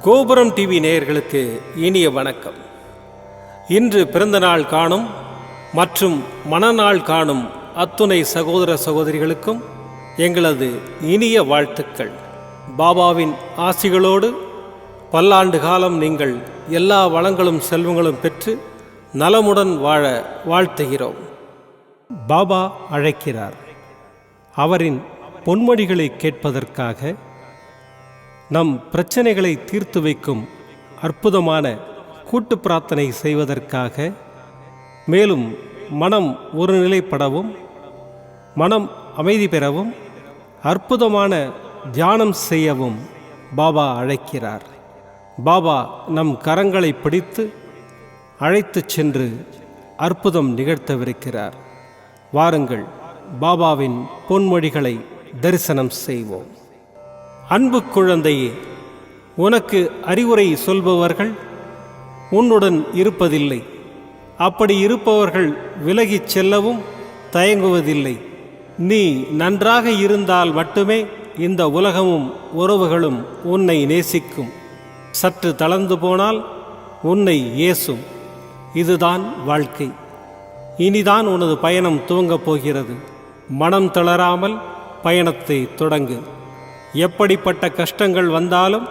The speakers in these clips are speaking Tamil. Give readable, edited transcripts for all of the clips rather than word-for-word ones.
கோபுரம் டிவி நேயர்களுக்கு இனிய வணக்கம். இன்று பிறந்தநாள் காணும் மற்றும் மணநாள் காணும் அத்துணை சகோதர சகோதரிகளுக்கும் எங்களது இனிய வாழ்த்துக்கள். பாபாவின் ஆசிகளோடு பல்லாண்டு காலம் நீங்கள் எல்லா வளங்களும் செல்வங்களும் பெற்று நலமுடன் வாழ வாழ்த்துகிறோம். பாபா அழைக்கிறார். அவரின் பொன்மொழிகளை கேட்பதற்காக, நம் பிரச்சனைகளை தீர்த்து வைக்கும் அற்புதமான கூட்டு பிரார்த்தனை செய்வதற்காக, மேலும் மனம் ஒருநிலைப்படவும் மனம் அமைதி பெறவும் அற்புதமான தியானம் செய்யவும் பாபா அழைக்கிறார். பாபா நம் கரங்களை பிடித்து அழைத்து சென்று அற்புதம் நிகழ்த்தவிருக்கிறார். வாருங்கள், பாபாவின் பொன்மொழிகளை தரிசனம் செய்வோம். அன்பு குழந்தையே, உனக்கு அறிவுரை சொல்பவர்கள் உன்னுடன் இருப்பதில்லை. அப்படி இருப்பவர்கள் விலகிச் செல்லவும் தயங்குவதில்லை. நீ நன்றாக இருந்தால் மட்டுமே இந்த உலகமும் உறவுகளும் உன்னை நேசிக்கும். சற்று தளர்ந்து போனால் உன்னை ஏசும். இதுதான் வாழ்க்கை. இனிதான் உனது பயணம் துவங்கப் போகிறது. மனம் தளராமல் பயணத்தை தொடங்கு. எப்படிப்பட்ட கஷ்டங்கள் வந்தாலும்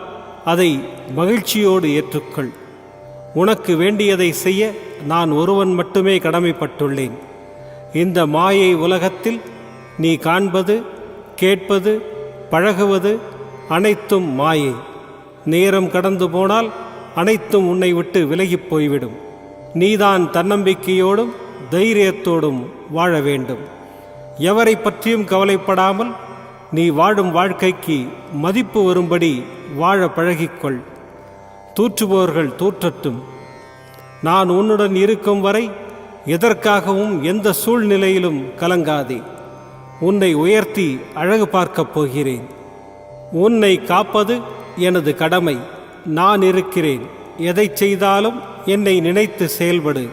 அதை மகிழ்ச்சியோடு ஏற்றுக்கொள். உனக்கு வேண்டியதை செய்ய நான் ஒருவன் மட்டுமே கடமைப்பட்டுள்ளேன். இந்த மாயை உலகத்தில் நீ காண்பது, கேட்பது, பழகுவது அனைத்தும் மாயை. நேரம் கடந்து போனால் அனைத்தும் உன்னை விட்டு விலகிப் போய்விடும். நீதான் தன்னம்பிக்கையோடும் தைரியத்தோடும் வாழ வேண்டும். எவரை பற்றியும் கவலைப்படாமல் நீ வாழும் வாழ்க்கைக்கு மதிப்பு வரும்படி வாழ பழகிக்கொள். தூற்றுபவர்கள் தூற்றட்டும். நான் உன்னுடன் இருக்கும் வரை எதற்காகவும் எந்த சூழ்நிலையிலும் கலங்காதே. உன்னை உயர்த்தி அழகு பார்க்கப் போகிறேன். உன்னை காப்பது எனது கடமை. நான் இருக்கிறேன். எதை செய்தாலும் என்னை நினைத்து செயல்படு.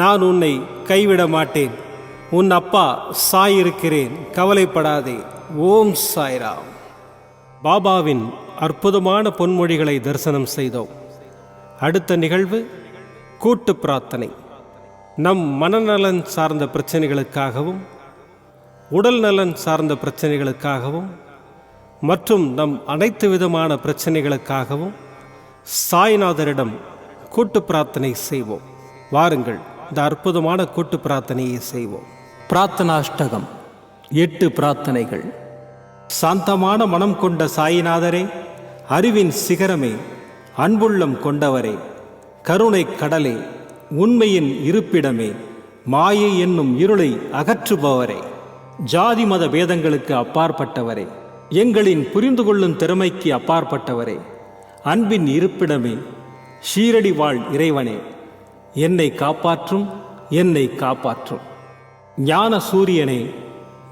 நான் உன்னை கைவிட மாட்டேன். உன் அப்பா சாயிருக்கிறேன், கவலைப்படாதே. ஓம் சாய்ராம். பாபாவின் அற்புதமான பொன்மொழிகளை தரிசனம் செய்தோம். அடுத்த நிகழ்வு கூட்டு பிரார்த்தனை. நம் மனநலன் சார்ந்த பிரச்சனைகளுக்காகவும், உடல் நலன் சார்ந்த பிரச்சனைகளுக்காகவும் மற்றும் நம் அனைத்து விதமான பிரச்சனைகளுக்காகவும் சாய்நாதரிடம் கூட்டு பிரார்த்தனை செய்வோம். வாருங்கள், இந்த அற்புதமான கூட்டு பிரார்த்தனையை செய்வோம். பிரார்த்தனாஷ்டகம். 8 பிரார்த்தனைகள். சாந்தமான மனம் கொண்ட சாயிநாதரே, அறிவின் சிகரமே, அன்புள்ளம் கொண்டவரே, கருணை கடலே, உண்மையின் இருப்பிடமே, மாயை என்னும் இருளை அகற்றுபவரே, ஜாதி மத பேதங்களுக்கு அப்பாற்பட்டவரே, எங்களின் புரிந்து கொள்ளும் திறமைக்கு அப்பாற்பட்டவரே, அன்பின் இருப்பிடமே, ஷீரடி வாழ் இறைவனே, என்னை காப்பாற்றும், என்னை காப்பாற்றும். ஞான சூரியனே,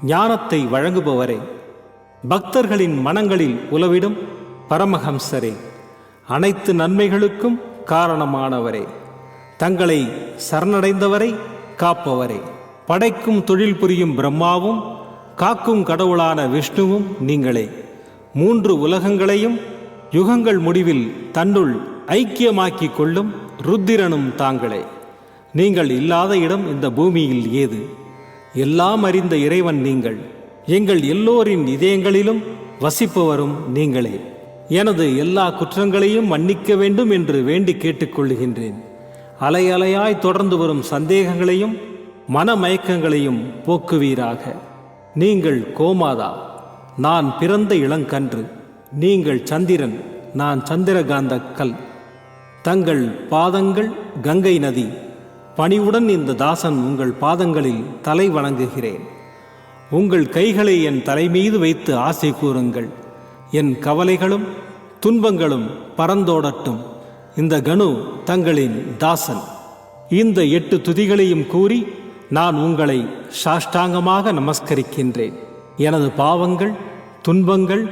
ஞானத்தை வழங்குபவரே, பக்தர்களின் மனங்களில் உலவிடும் பரமஹம்சரே, அனைத்து நன்மைகளுக்கும் காரணமானவரே, தங்களை சரணடைந்தவரை காப்பவரே, படைக்கும் தொழில் புரியும் பிரம்மாவும் காக்கும் கடவுளான விஷ்ணுவும் நீங்களே. 3 உலகங்களையும் யுகங்கள் முடிவில் தன்னுள் ஐக்கியமாக்கிக் கொள்ளும் ருத்திரனும் தாங்களே. நீங்கள் இல்லாத இடம் இந்த பூமியில் ஏது? எல்லாம் அறிந்த இறைவன் நீங்கள். எங்கள் எல்லோரின் இதயங்களிலும் வசிப்பவரும் நீங்களே. எனது எல்லா குற்றங்களையும் மன்னிக்க வேண்டும் என்று வேண்டி கேட்டுக்கொள்ளுகின்றேன். அலை அலையாய் தொடர்ந்து வரும் சந்தேகங்களையும் மனமயக்கங்களையும் போக்குவீராக. நீங்கள் கோமாதா, நான் பிறந்த இளங்கன்று. நீங்கள் சந்திரன், நான் சந்திரகாந்த கல். தங்கள் பாதங்கள் கங்கை நதி. பணிவுடன் இந்த தாசன் உங்கள் பாதங்களில் தலை வணங்குகிறேன். உங்கள் கைகளை என் தலைமீது வைத்து ஆசை கூறுங்கள். என் கவலைகளும் துன்பங்களும் பறந்தோடட்டும். இந்த கணு தங்களின் தாசன். இந்த 8 துதிகளையும் கூறி நான் உங்களை சாஷ்டாங்கமாக நமஸ்கரிக்கின்றேன். எனது பாவங்கள், துன்பங்கள்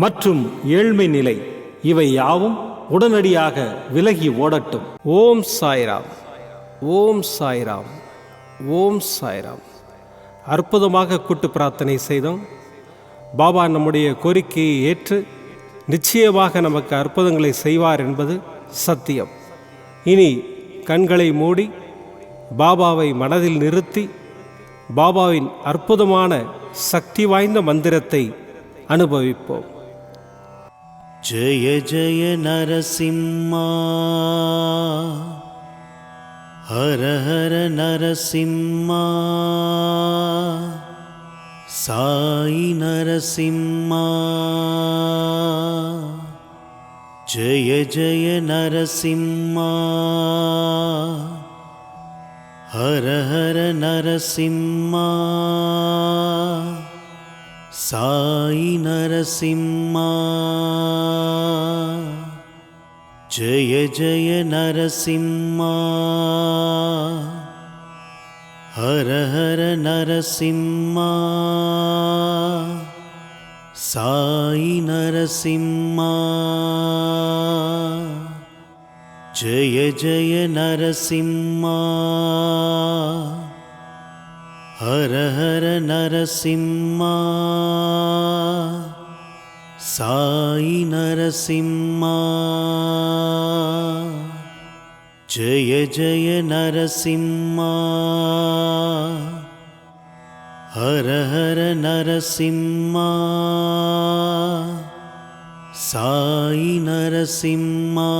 மற்றும் ஏழ்மை நிலை இவை யாவும் உடனடியாக விலகி ஓடட்டும். ஓம் சாய்ராம். ஓம் சாய்ராம். ஓம் சாய்ராம். அற்புதமாக கூட்டு பிரார்த்தனை செய்தோம். பாபா நம்முடைய கோரிக்கையை ஏற்று நிச்சயமாக நமக்கு அற்புதங்களை செய்வார் என்பது சத்தியம். இனி கண்களை மூடி பாபாவை மனதில் நிறுத்தி பாபாவின் அற்புதமான சக்தி வாய்ந்த மந்திரத்தை அனுபவிப்போம். ஜெய ஜெய நரசிம்மா, ஹர ஹர நரசிம்மா, சாயி நரசிம்மா. ஜெய ஜெய நரசிம்மா, ஹர ஹர நரசிம்மா, சாயி நரசிம்மா. ஜெய ஜெய நரசிம்மா, ஹர ஹர நரசிம்மா, சாயி நரசிம்மா. ஜெய ஜெய நரசிம்மா, ஹர ஹர நரசிம்மா, சாயி நரசிம்மா. ஜெய ஜெய நரசிம்மா, ஹர ஹர நரசிம்மா, சாயி நரசிம்மா.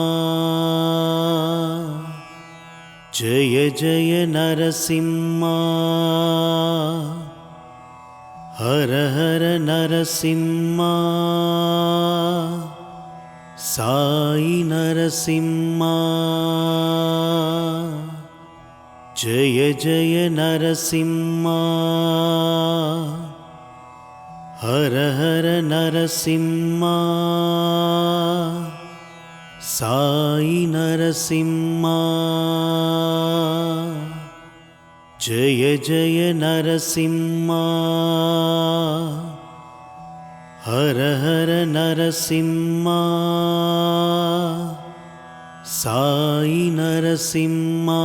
ஜெய ஜெய நரசிம்மா, ஹர ஹர நரசிம்மா, சாயி நரசிம்மா. ஜெய ஜெய நரசிம்மா, ஹர ஹர நரசிம்மா, சாயி நரசிம்மா. ஜெய ஜெய நரசிம்மா, ஹர ஹர நரசிம்மா, சாயி நரசிம்மா.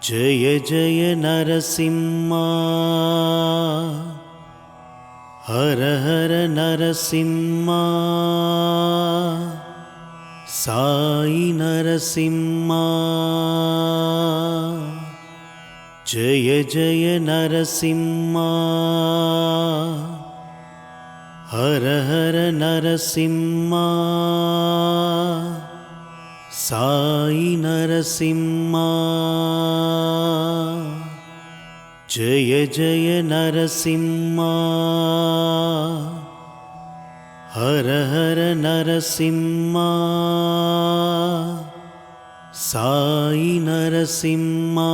ஜெய ஜெய நரசிம்மா, ஹர ஹர நரசிம்மா, சாயி நரசிம்மா. ஜெய ஜெய நரசிம்மா, ஹர ஹர நரசிம்மா, சாயி நரசிம்மா. ஜெய ஜெய நரசிம்மா, ஹர ஹர நரசிம்மா, சாயி நரசிம்மா.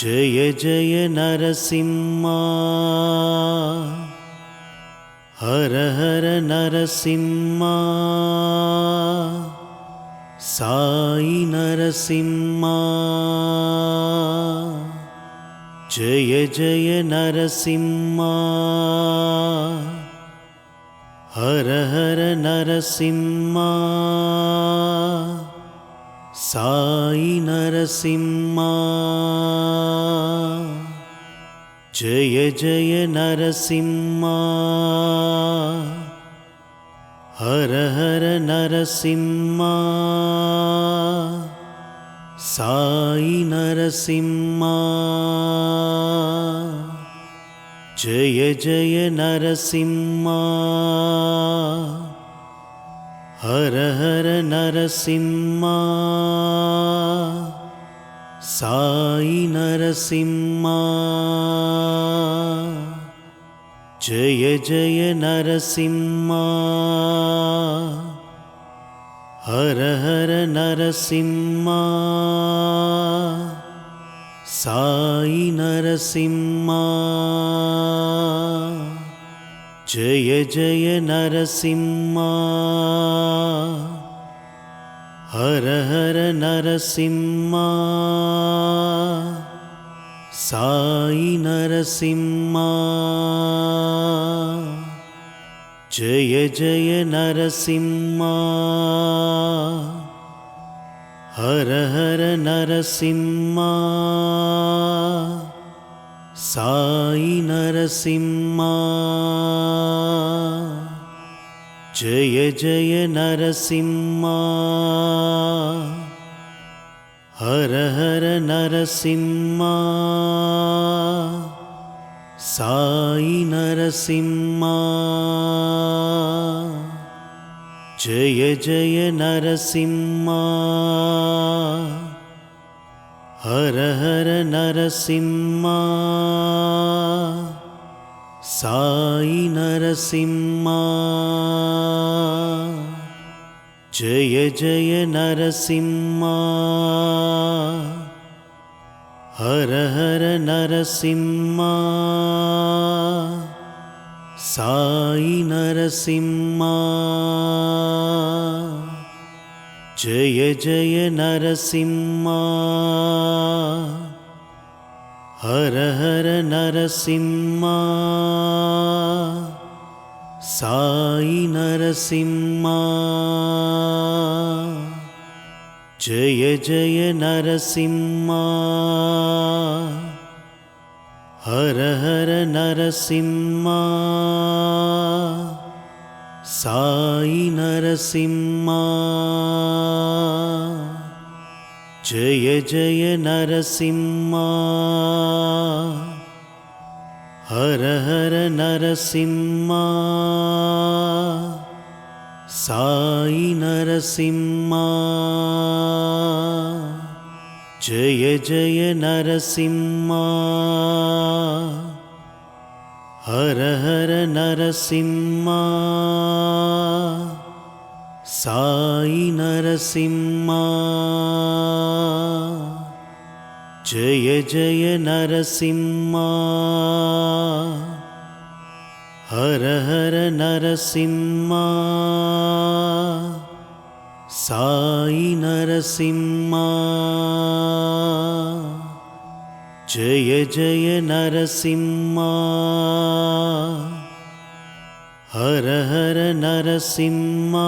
ஜெய ஜெய நரசிம்மா, ஹர ஹர நரசிம்மா, சாயி நரசிம்மா. ஜெய ஜெய நரசிம்மா, ஹர ஹர நரசிம்மா, சாயி நரசிம்மா. ஜெய ஜெய நரசிம்மா, ஹர ஹர நரசிம்மா, சாயி நரசிம்மா. ஜெய ஜெய நரசிம்மா, ஹர ஹர நரசிம்மா, சாயி நரசிம்மா. ஜெய ஜெய நரசிம்மா, ஹர ஹர நரசிம்மா, சாயி நரசிம்மா. ஜெய ஜெய நரசிம்மா, ஹர ஹர நரசிம்மா, சாயி நரசிம்மா. ஜெய ஜெய நரசிம்மா, ஹர ஹர நரசிம்மா, साई नरसिम्हा जय जय नरसिम्हा हर हर नरसिम्हा साई नरसिम्हा जय जय नरसिम्हा हर हर नरसिम्हा साई नरसिम्हा जय जय नरसिम्हा हर हर नरसिम्हा साई नरसिम्हा जय जय नरसिम्हा हर हर नरसिम्हा साई नरसिम्हा जय जय नरसिम्हा हर हर नरसिम्हा साई नरसिम्हा जय जय नरसिम्हा हर हर नरसिम्हा साई नरसिम्हा जय जय नरसिम्हा हर हर नरसिम्हा साई नरसिम्हा जय जय नरसिम्हा हर हर नरसिम्हा साई नरसिम्हा जय जय नरसिम्हा हर हर नरसिम्हा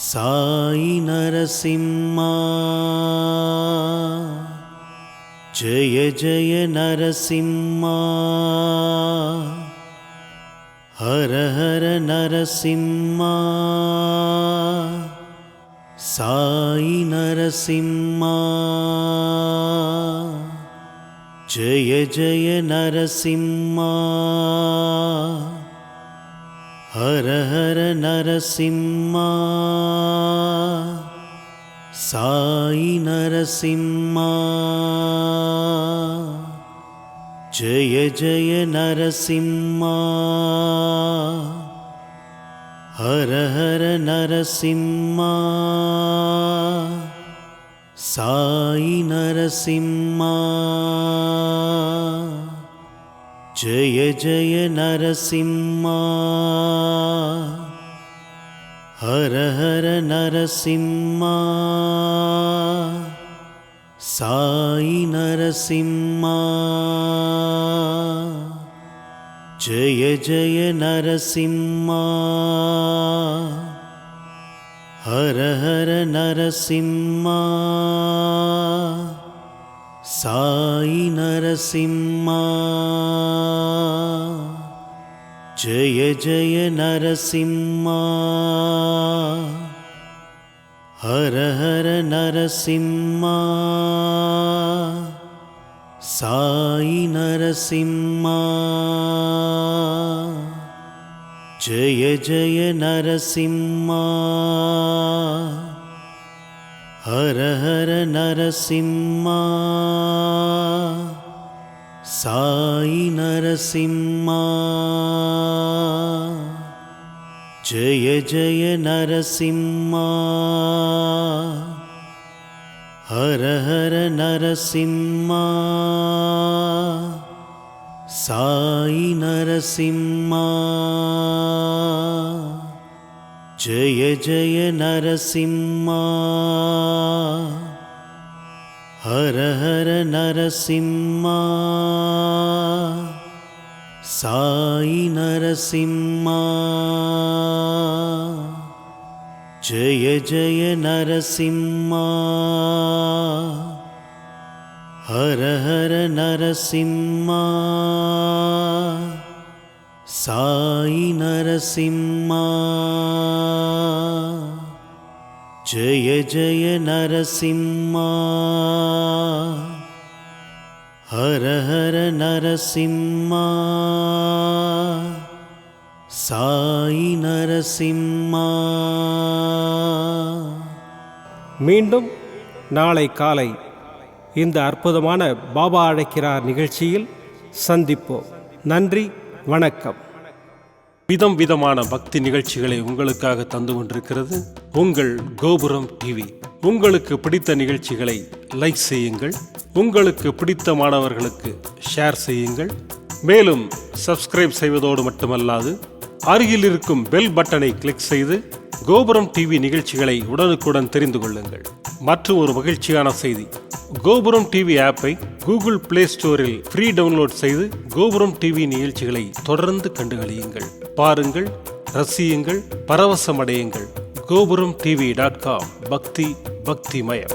साई नरसिम्हा जय जय नरसिम्हा हर हर नरसिम्हा साई नरसिम्हा जय जय नरसिम्हा हर हर नरसिम्हा साई नरसिम्हा जय जय नरसिम्हा हर हर नरसिम्हा साई नरसिम्हा जय जय नरसिम्हा हर हर नरसिम्हा साई नरसिम्हा जय जय नरसिम्हा हर हर नरसिम्हा साई नरसिम्हा जय जय नरसिम्हा हर हर नरसिम्हा साई नरसिम्हा जय जय नरसिम्हा हर हर नरसिम्हा साई नरसिम्हा जय जय नरसिम्हा हर हर नरसिम्हा साई नरसिम्हा जय जय नरसिम्हा हर हर नरसिम्हा साई नरसिम्हा जय जय नरसिम्हा हर हर नरसिंहा साई नरसिंहा जय जय नरसिंहा हर हर नरसिंहा साई नरसिंहा மீண்டும் நாளை காலை இந்த அற்புதமான பாபா அழைக்கிறார் நிகழ்ச்சியில் சந்திப்போம். நன்றி, வணக்கம். விதம் விதமான பக்தி நிகழ்ச்சிகளை உங்களுக்காக தந்து கொண்டிருக்கிறது உங்கள் கோபுரம் டிவி. உங்களுக்கு பிடித்த நிகழ்ச்சிகளை லைக் செய்யுங்கள், உங்களுக்கு பிடித்த மாணவர்களுக்கு ஷேர் செய்யுங்கள். மேலும் சப்ஸ்கிரைப் செய்வதோடு மட்டுமல்லாது அருகில் இருக்கும் பெல் பட்டனை கிளிக் செய்து கோபுரம் டிவி நிகழ்ச்சிகளை உடனுக்குடன் தெரிந்து கொள்ளுங்கள். மற்றும் ஒரு மகிழ்ச்சியான செய்தி, கோபுரம் டிவி ஆப்பை கூகுள் பிளே ஸ்டோரில் ஃப்ரீ டவுன்லோட் செய்து கோபுரம் டிவி நிகழ்ச்சிகளை தொடர்ந்து கண்டுகளியுங்கள், பாருங்கள், ரசியுங்கள், பரவசமடையுங்கள். gopuramtv.com பக்தி பக்திமயம்.